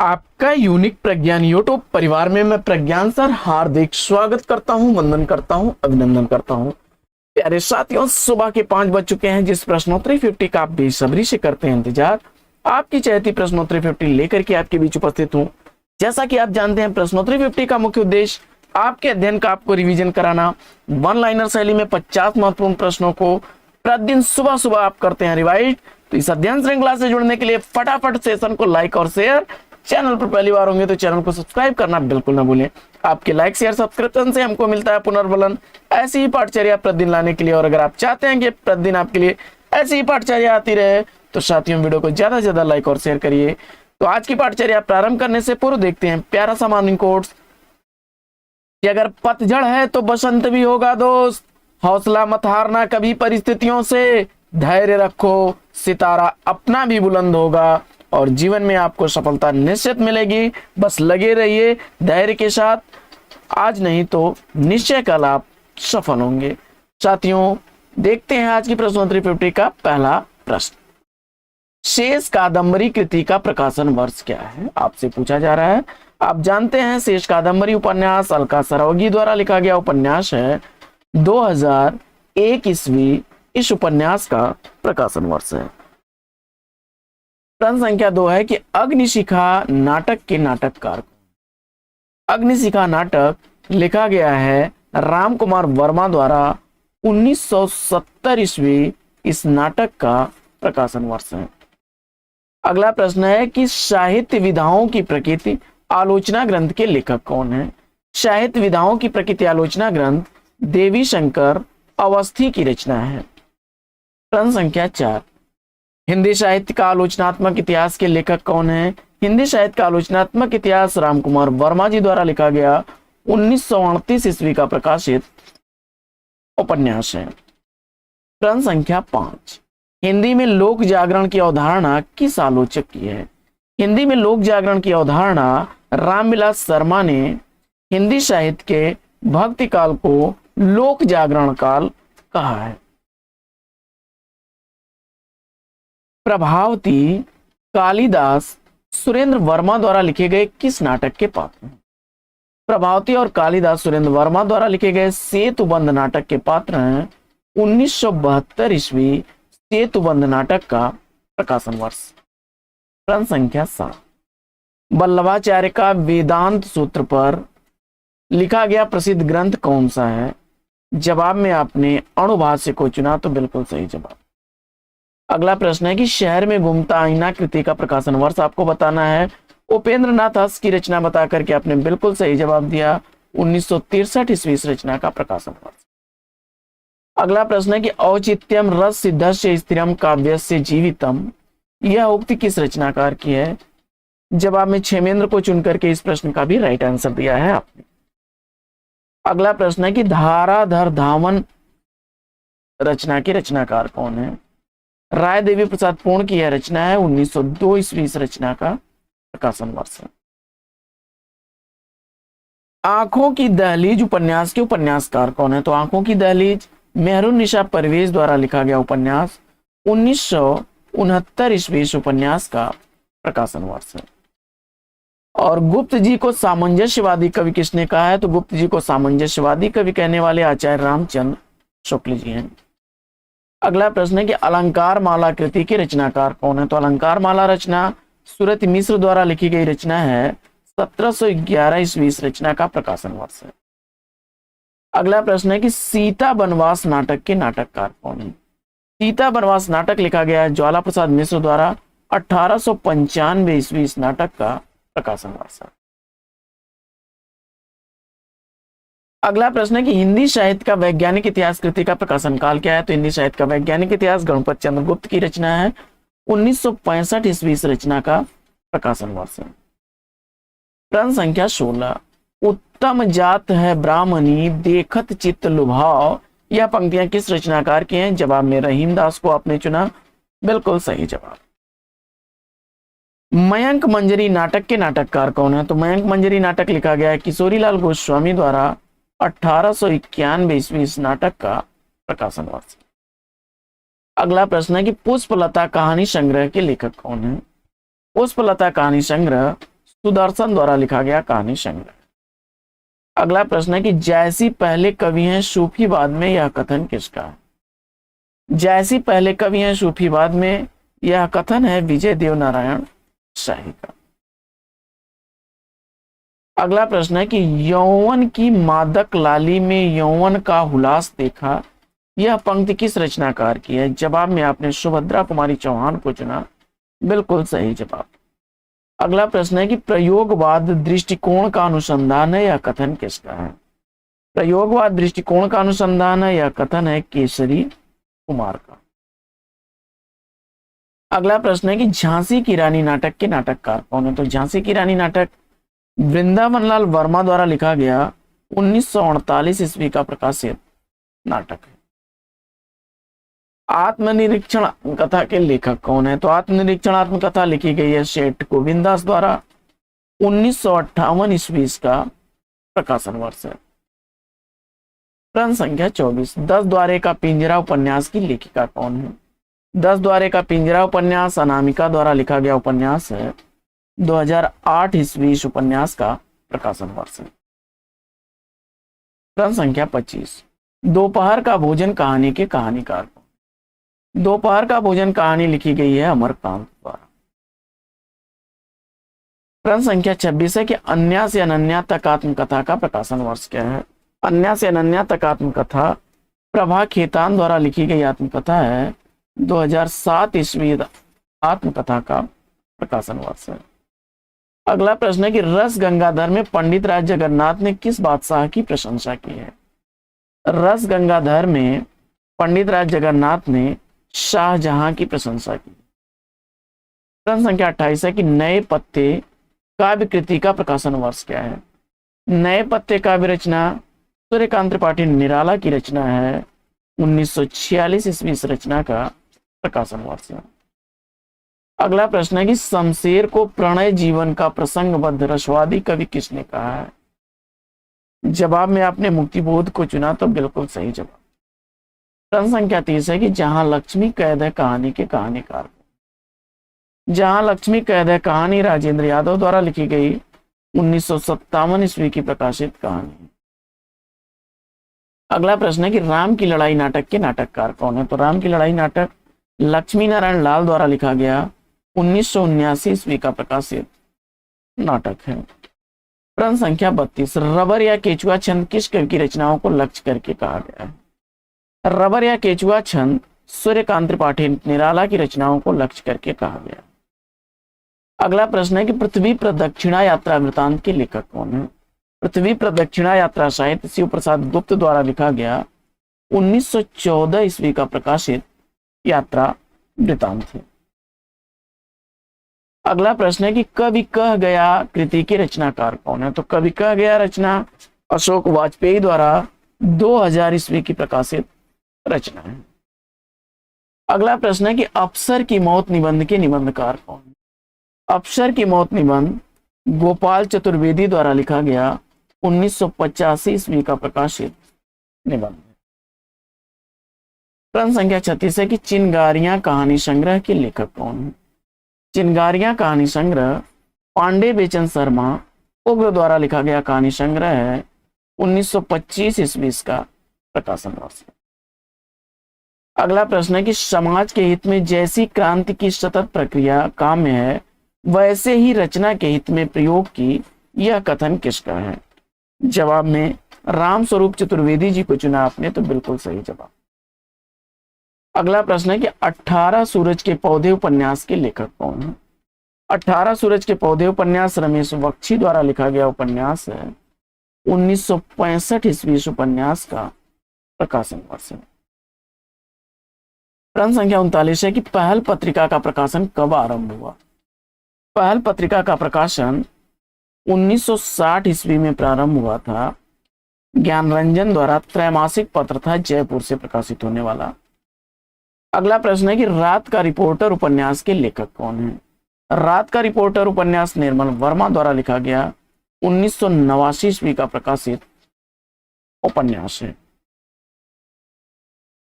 आपका यूनिक प्रज्ञान यूट्यूब परिवार में मैं प्रज्ञान सर हार्दिक स्वागत करता हूं, वंदन करता हूं, अभिनंदन करता हूं। प्यारे साथियों, सुबह के 5 बज चुके हैं। जिस प्रश्नोत्तरी 50 का आप बेसब्री से करते हैं इंतजार, आपकी चहती प्रश्नोत्तरी 50 लेकर के आपके बीच उपस्थित हूं। जैसा कि आप जानते हैं, प्रश्नोत्तरी 50 का मुख्य उद्देश्य आपके अध्ययन का आपको रिवीजन कराना। वन लाइनर शैली में 50 महत्वपूर्ण प्रश्नों को प्रतिदिन सुबह सुबह आप करते हैं रिवाइज। तो इस अध्ययन श्रृंखला से जुड़ने के लिए फटाफट सेशन को लाइक और शेयर, चैनल पर पहली बार होंगे तो चैनल को सब्सक्राइब करना बिल्कुल ना भूलें। आपके लाइक शेयर सब्सक्रिप्शन से हमको मिलता है पुनर्बलन ऐसी ही पाठचर्या प्रतिदिन लाने के लिए। और अगर आप चाहते हैं कि प्रतिदिन आपके लिए ऐसी ही पाठचर्या आती रहे तो साथियों वीडियो को ज्यादा से ज्यादा लाइक और शेयर करिए। तो आज की पाठचर्या प्रारंभ करने से पूर्व देखते हैं प्यारा सा मॉर्निंग कोट्स कि अगर पतझड़ है तो बसंत भी होगा दोस्त, हौसला मत हारना कभी परिस्थितियों से, धैर्य रखो सितारा अपना भी बुलंद होगा और जीवन में आपको सफलता निश्चित मिलेगी। बस लगे रहिए धैर्य के साथ, आज नहीं तो निश्चय कल आप सफल होंगे। साथियों देखते हैं आज की प्रश्नोत्तरी 50 का पहला प्रश्न। शेष कादंबरी कृति का प्रकाशन वर्ष क्या है, आपसे पूछा जा रहा है। आप जानते हैं शेष कादंबरी उपन्यास अलका सरावगी द्वारा लिखा गया उपन्यास है। 2001 ईस्वी इस उपन्यास का प्रकाशन वर्ष है। प्रश्न संख्या 2 है कि अग्निशिखा नाटक के नाटककार। अग्निशिखा नाटक लिखा गया है राम कुमार वर्मा द्वारा। 1970 ईस्वी इस नाटक का प्रकाशन वर्ष है। अगला प्रश्न है कि साहित्य विधाओं की प्रकृति आलोचना ग्रंथ के लेखक कौन है। साहित्य विधाओं की प्रकृति आलोचना ग्रंथ देवी शंकर अवस्थी की रचना है। प्रश्न संख्या 4, हिंदी साहित्य का आलोचनात्मक इतिहास के लेखक कौन है। हिंदी साहित्य का आलोचनात्मक इतिहास राम कुमार वर्मा जी द्वारा लिखा गया 1938 ईस्वी का प्रकाशित उपन्यास है। प्रश्न संख्या 5, हिंदी में लोक जागरण की अवधारणा किस आलोचक की है। हिंदी में लोक जागरण की अवधारणा रामविलास शर्मा ने हिंदी साहित्य के भक्ति काल को लोक जागरण काल कहा है। प्रभावती कालिदास सुरेंद्र वर्मा द्वारा लिखे गए किस नाटक के पात्र हैं। प्रभावती और कालिदास सुरेंद्र वर्मा द्वारा लिखे गए सेतुबंध नाटक के पात्र हैं। 1972 ईस्वी सेतुबंध नाटक का प्रकाशन वर्ष। प्रश्न संख्या 7, वल्लभाचार्य का वेदांत सूत्र पर लिखा गया प्रसिद्ध ग्रंथ कौन सा है। जवाब में आपने अणुभाष्य को चुना तो बिल्कुल सही जवाब। अगला प्रश्न है कि शहर में घूमता आईना कृति का प्रकाशन वर्ष आपको बताना है। उपेंद्र नाथ हंस की रचना बता करके आपने बिल्कुल सही जवाब दिया। 1963 ईस्वी इस रचना का प्रकाशन वर्ष। अगला प्रश्न है कि औचित्यम रस सिद्धस्य स्थिरम काव्यस्य जीवितम, यह उक्ति किस रचनाकार की है। जवाब में क्षेमेंद्र को चुन करके इस प्रश्न का भी राइट आंसर दिया है आपने। अगला प्रश्न है कि धाराधर धावन रचना के रचनाकार कौन है। राय देवी प्रसाद पूर्ण की यह रचना है। 1902 ईस्वी इस रचना का प्रकाशन वर्ष है। आंखों की दहलीज उपन्यास के उपन्यासकार कौन है। तो आंखों की दहलीज मेहरुन्निसा परवेज द्वारा लिखा गया उपन्यास। 1969 ईस्वी इस उपन्यास का प्रकाशन वर्ष है। और गुप्त जी को सामंजस्यवादी कवि किसने कहा है। तो गुप्त जी को सामंजस्यवादी कवि कहने वाले आचार्य रामचंद्र शुक्ल जी हैं। अगला प्रश्न है कि अलंकार माला कृति के रचनाकार कौन है। तो अलंकार माला रचना सूरत मिश्र द्वारा लिखी गई रचना है। 1711 ईस्वी इस रचना का प्रकाशन वर्ष है। अगला प्रश्न है कि सीता बनवास नाटक के नाटककार कौन है। सीता बनवास नाटक लिखा गया है ज्वाला प्रसाद मिश्र द्वारा। 1895 ईस्वी इस नाटक का प्रकाशन वर्ष है। अगला प्रश्न है कि हिंदी साहित्य का वैज्ञानिक इतिहास कृति का प्रकाशन काल क्या है। तो हिंदी साहित्य का वैज्ञानिक इतिहास गणपत चंद्र गुप्त की रचना है। 1965 ईस्वी इस रचना का प्रकाशन वर्ष है। प्रश्न संख्या 16, उत्तम जात है ब्राह्मणी देखत चित्त लुभाव, यह पंक्तियां किस रचनाकार की हैं। जवाब में रहीम दास को आपने चुना, बिल्कुल सही जवाब। मयंक मंजरी नाटक के नाटककार कौन है। तो मयंक मंजरी नाटक लिखा गया है किशोरीलाल गोस्वामी द्वारा। 1891 ईस्वी इस नाटक का प्रकाशन वर्ष। अगला प्रश्न है कि पुष्पलता कहानी संग्रह के लेखक कौन है। पुष्पलता कहानी संग्रह सुदर्शन द्वारा लिखा गया कहानी संग्रह। अगला प्रश्न है कि जैसी पहले कवि हैं सूफीवाद में, यह कथन किसका है? जैसी पहले कवि हैं सूफीवाद में, यह कथन है विजय देव नारायण शाही का। अगला प्रश्न है कि यौवन की मादक लाली में यौवन का हुलास देखा, यह पंक्ति किस रचनाकार की है? जवाब में आपने सुभद्रा कुमारी चौहान को चुना, बिल्कुल सही जवाब। अगला प्रश्न है कि प्रयोगवाद दृष्टिकोण का अनुसंधान है, यह कथन किसका है? प्रयोगवाद दृष्टिकोण का अनुसंधान है, यह कथन है केसरी कुमार का। अगला प्रश्न है कि झांसी की रानी नाटक के नाटककार कौन है? तो झांसी की रानी नाटक वृंदावन लाल वर्मा द्वारा लिखा गया 1948 ईस्वी का प्रकाशित नाटक है। आत्मनिरीक्षण आत्मकथा के लेखक कौन है? तो आत्मनिरीक्षण आत्मकथा लिखी गई है सेठ गोविंद दास द्वारा, 1958 ईस्वी का प्रकाशन वर्ष है। प्रश्न संख्या 24, 10 द्वारे का पिंजरा उपन्यास की लेखिका कौन है? 10 द्वारे का पिंजरा उपन्यास अनामिका द्वारा लिखा गया उपन्यास है, 2008 ईस्वी इस उपन्यास का प्रकाशन वर्ष है। प्रश्न संख्या 25, दोपहर का भोजन कहानी के कहानीकार कौन? दोपहर का भोजन कहानी लिखी गई है अमरकांत द्वारा। प्रश्न संख्या 26 है कि अन्या से अनन्या तक आत्मकथा का प्रकाशन वर्ष क्या है? अन्या से अनन्या तक आत्मकथा प्रभा खेतान द्वारा लिखी गई आत्मकथा है, 2007 ईस्वी आत्मकथा का प्रकाशन वर्ष है। अगला प्रश्न है कि रस गंगाधर में पंडित राज जगन्नाथ ने किस बादशाह की प्रशंसा की है? रस गंगाधर में पंडित राज जगन्नाथ ने शाहजहां की प्रशंसा की। प्रश्न संख्या 28 है कि नए पत्ते काव्य कृति का प्रकाशन वर्ष क्या है? नए पत्ते काव्य रचना सूर्यकांत त्रिपाठी निराला की रचना है, 1946 ईस्वी इस रचना का प्रकाशन वर्ष है। अगला प्रश्न है कि शमशेर को प्रणय जीवन का प्रसंगबद्ध रसवादी कवि किसने कहा है? जवाब में आपने मुक्तिबोध को चुना, तो बिल्कुल सही जवाब। प्रश्न संख्या 30 है कि जहां लक्ष्मी कैद है कहानी के कहानीकार। जहां लक्ष्मी कैद है कहानी राजेंद्र यादव द्वारा लिखी गई 1957 ईस्वी की प्रकाशित कहानी। अगला प्रश्न है कि राम की लड़ाई नाटक के नाटककार कौन है? तो राम की लड़ाई नाटक लक्ष्मी नारायण लाल द्वारा लिखा गया 1979 ईस्वी का प्रकाशित नाटक है। प्रश्न संख्या 32, रबर या केचुआ छंद किस कवि की रचनाओं को लक्ष्य करके कहा गया है? रबर या केचुआ छंद सूर्यकांत त्रिपाठी निराला की रचनाओं को लक्ष्य करके कहा गया। अगला प्रश्न है कि पृथ्वी प्रदक्षिणा यात्रा वृतांत के लेखक कौन है? पृथ्वी प्रदक्षिणा यात्रा साहित्य शिव प्रसाद गुप्त द्वारा लिखा गया 1914 ईस्वी का प्रकाशित यात्रा वृतांत है। अगला प्रश्न है कि कवि कह गया कृति के रचनाकार कौन है? तो कवि कह गया रचना अशोक वाजपेयी द्वारा 2000 ईस्वी की प्रकाशित रचना है। अगला प्रश्न है कि अफसर की मौत निबंध के निबंधकार कौन है? अफसर की मौत निबंध गोपाल चतुर्वेदी द्वारा लिखा गया 1985 ईस्वी का प्रकाशित निबंध है। प्रश्न संख्या 36 है कि चिनगारियां कहानी संग्रह के लेखक कौन है? चिनगारियां कहानी संग्रह पांडे बेचन शर्मा उग्र द्वारा लिखा गया कहानी संग्रह है, 1925 ईस्वी का प्रकाशन वर्ष है। अगला प्रश्न है कि समाज के हित में जैसी क्रांति की सतत प्रक्रिया काम में है, वैसे ही रचना के हित में प्रयोग की, यह कथन किसका है? जवाब में राम स्वरूप चतुर्वेदी जी को चुना आपने, तो बिल्कुल सही जवाब। अगला प्रश्न है कि 18 सूरज के पौधे उपन्यास के लेखक कौन है? 18 सूरज के पौधे उपन्यास रमेश बख्शी द्वारा लिखा गया उपन्यास है, 1965 ईस्वी उपन्यास का प्रकाशन वर्ष है। प्रश्न संख्या 39 है कि पहल पत्रिका का प्रकाशन कब आरंभ हुआ? पहल पत्रिका का प्रकाशन 1960 ईस्वी में प्रारंभ हुआ था। ज्ञानरंजन द्वारा त्रैमासिक पत्र था, जयपुर से प्रकाशित होने वाला। अगला प्रश्न है कि रात का रिपोर्टर उपन्यास के लेखक कौन है? रात का रिपोर्टर उपन्यास निर्मल वर्मा द्वारा लिखा गया 1989 ईस्वी का प्रकाशित उपन्यास है।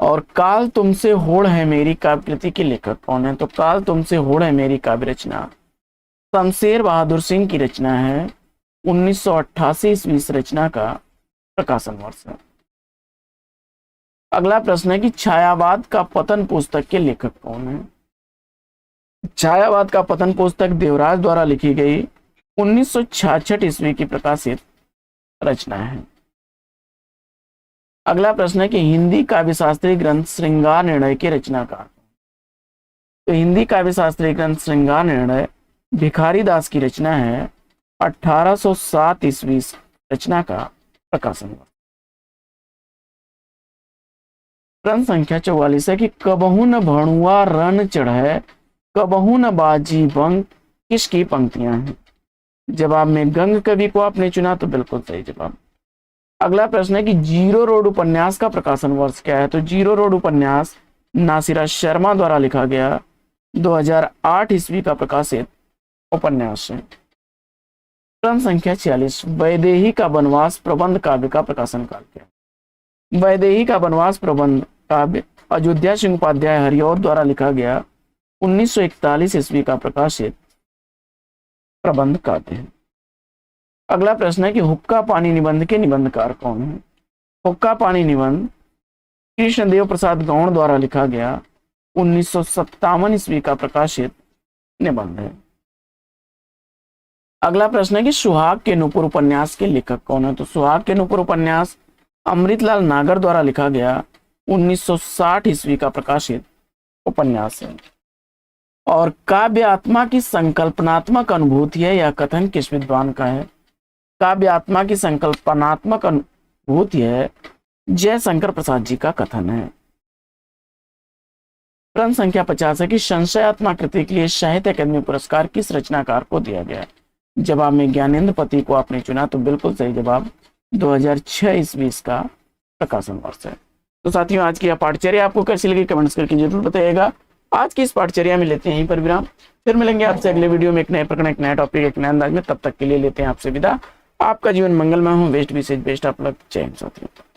और काल तुमसे होड़ है मेरी काव्य कृति के लेखक कौन है? तो काल तुमसे होड़ है मेरी काव्य रचना शमशेर बहादुर सिंह की रचना है 1988 ईस्वी इस रचना का प्रकाशन वर्ष है। अगला प्रश्न है कि छायावाद का पतन पुस्तक के लेखक कौन है? छायावाद का पतन पुस्तक देवराज द्वारा लिखी गई 1966 ईस्वी की प्रकाशित रचना है। अगला प्रश्न है कि हिंदी काव्य शास्त्रीय ग्रंथ श्रृंगार निर्णय के रचनाकार। तो हिंदी काव्य शास्त्रीय ग्रंथ श्रृंगार निर्णय भिखारी दास की रचना है 1807 ईस्वी रचना का प्रकाशन हुआ। प्रश्न संख्या 44 है कि कबहू न भणुआ रन चढ़े कबहू न बाजी बंग किसकी पंक्तियां हैं? जवाब में गंग कवि को आपने चुना, तो बिल्कुल सही जवाब। अगला प्रश्न है कि जीरो रोड उपन्यास का प्रकाशन वर्ष क्या है? तो जीरो रोड उपन्यास नासिरा शर्मा द्वारा लिखा गया 2008 ईस्वी का प्रकाशित उपन्यास है। प्रश्न संख्या 46 वैदेही का वनवास प्रबंध काव्य का प्रकाशन काल क्या है? वैदेही का वनवास प्रबंध काव्य अयोध्या सिंह उपाध्याय हरिऔध द्वारा लिखा गया 1941 ईस्वी का प्रकाशित प्रबंध काव्य है। अगला प्रश्न है कि हुक्का पानी निबंध के निबंधकार कौन है? हुक्का पानी निबंध कृष्णदेव प्रसाद गौड़ द्वारा लिखा गया 1957 ईस्वी का प्रकाशित निबंध है। अगला प्रश्न है कि सुहाग के नूपुर उपन्यास के लेखक कौन है? तो सुहाग के नूपुर उपन्यास अमृतलाल नागर द्वारा लिखा गया 1960 ईस्वी का प्रकाशित उपन्यास है। और काव्य आत्मा की संकल्पनात्मक अनुभूति है यह कथन किस विद्वान का है? काव्य आत्मा की संकल्पनात्मक अनुभूति है जयशंकर प्रसाद जी का कथन है। प्रश्न संख्या 50 है कि संशयात्मा कृति के लिए साहित्य अकादमी पुरस्कार किस रचनाकार को दिया गया? जवाब में ज्ञानेंद्र पति को आपने चुना, तो बिल्कुल सही जवाब। 2006 ईस्वी का प्रकाशन वर्ष है। तो साथियों, आज की यह पाठचर्या आपको कैसी लगी कमेंट्स करके जरूर बताइएगा। आज की इस पाठचर्या में लेते हैं यहीं पर विराम, फिर मिलेंगे आपसे अगले वीडियो में एक नए प्रकरण, एक नया टॉपिक, एक नए अंदाज में। तब तक के लिए लेते हैं आपसे विदा। आपका जीवन मंगलमय हो। बेस्ट विशेष बेस्ट आप लग। जय हिंद साथियों।